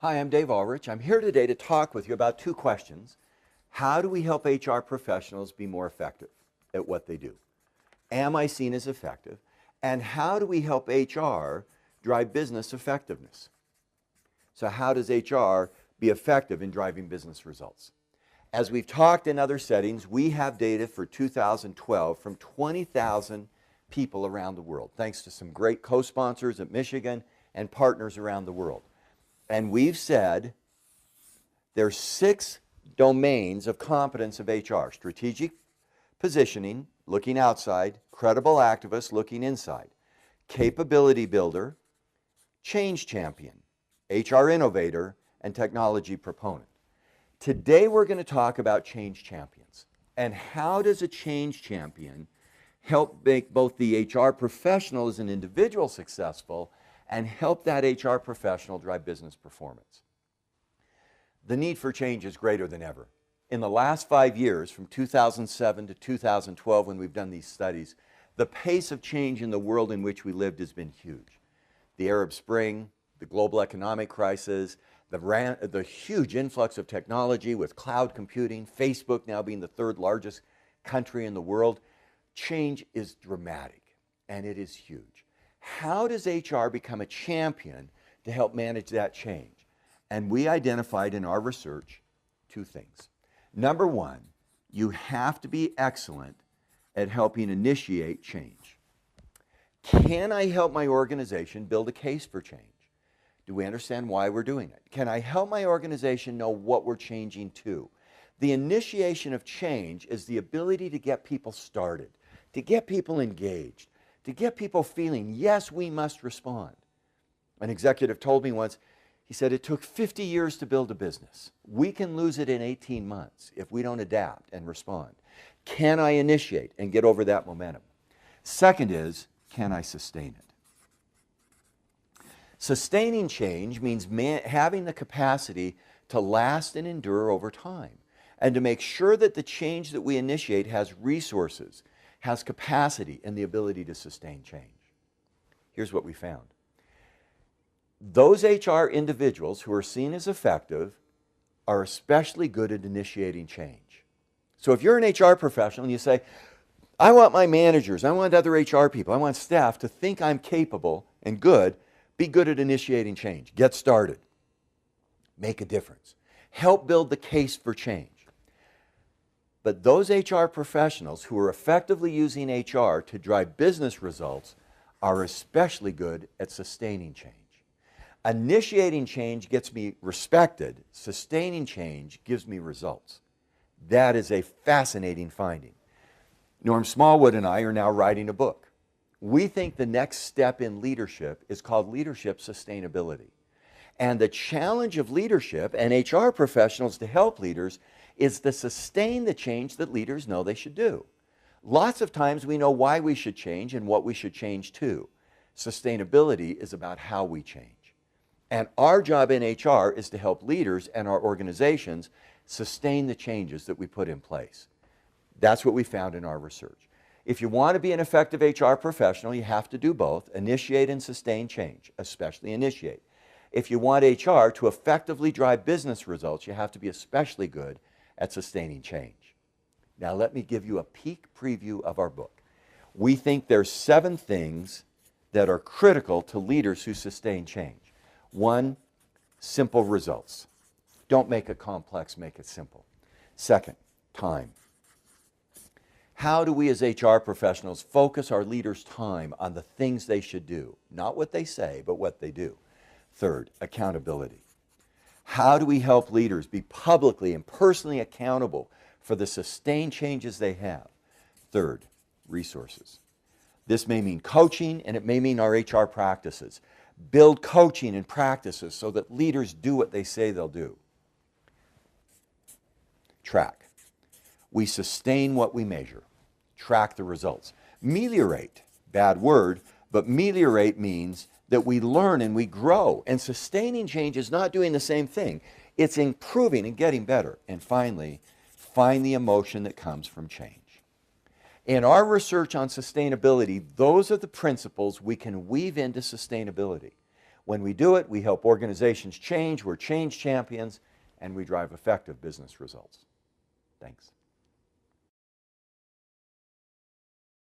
Hi, I'm Dave Ulrich. I'm here today to talk with you about two questions. How do we help HR professionals be more effective at what they do? Am I seen as effective? And how do we help HR drive business effectiveness? So how does HR be effective in driving business results? As we've talked in other settings, we have data for 2012 from 20,000 people around the world, thanks to some great co-sponsors at Michigan and partners around the world. And we've said there's 6 domains of competence of HR: strategic positioning, looking outside; credible activist, looking inside; capability builder; change champion; HR innovator; and technology proponent. Today we're going to talk about change champions. And how does a change champion help make both the HR professional as an individual successful and help that HR professional drive business performance? The need for change is greater than ever. In the last 5 years, from 2007 to 2012, when we've done these studies, the pace of change in the world in which we lived has been huge. The Arab Spring, the global economic crisis, the huge influx of technology with cloud computing, Facebook now being the 3rd largest country in the world. Change is dramatic, and it is huge. How does HR become a champion to help manage that change? And we identified in our research 2 things. Number 1, you have to be excellent at helping initiate change. Can I help my organization build a case for change? Do we understand why we're doing it? Can I help my organization know what we're changing to? The initiation of change is the ability to get people started, to get people engaged, to get people feeling, yes, we must respond. An executive told me once, he said, it took 50 years to build a business. We can lose it in 18 months if we don't adapt and respond. Can I initiate and get over that momentum? Second is, can I sustain it? Sustaining change means having the capacity to last and endure over time, and to make sure that the change that we initiate has resources, has capacity, and the ability to sustain change. Here's what we found. Those HR individuals who are seen as effective are especially good at initiating change. So if you're an HR professional and you say, I want my managers, I want other HR people, I want staff to think I'm capable and good, be good at initiating change. Get started. Make a difference. Help build the case for change. But those HR professionals who are effectively using HR to drive business results are especially good at sustaining change. Initiating change gets me respected. Sustaining change gives me results. That is a fascinating finding. Norm Smallwood and I are now writing a book. We think the next step in leadership is called leadership sustainability. And the challenge of leadership and HR professionals to help leaders is to sustain the change that leaders know they should do. Lots of times we know why we should change and what we should change to. Sustainability is about how we change. And our job in HR is to help leaders and our organizations sustain the changes that we put in place. That's what we found in our research. If you want to be an effective HR professional, you have to do both, initiate and sustain change, especially initiate. If you want HR to effectively drive business results, you have to be especially good at sustaining change. Now let me give you a peek preview of our book. We think there's 7 things that are critical to leaders who sustain change. 1, simple results. Don't make it complex, make it simple. 2nd, time. How do we as HR professionals focus our leaders' time on the things they should do? Not what they say, but what they do. 3rd, accountability. How do we help leaders be publicly and personally accountable for the sustained changes they have? 3rd, resources. This may mean coaching, and it may mean our HR practices. Build coaching and practices so that leaders do what they say they'll do. Track. We sustain what we measure. Track the results. Meliorate, bad word, but meliorate means that we learn and we grow. And sustaining change is not doing the same thing. It's improving and getting better. And finally, find the emotion that comes from change. In our research on sustainability, those are the principles we can weave into sustainability. When we do it, we help organizations change, we're change champions, and we drive effective business results. Thanks.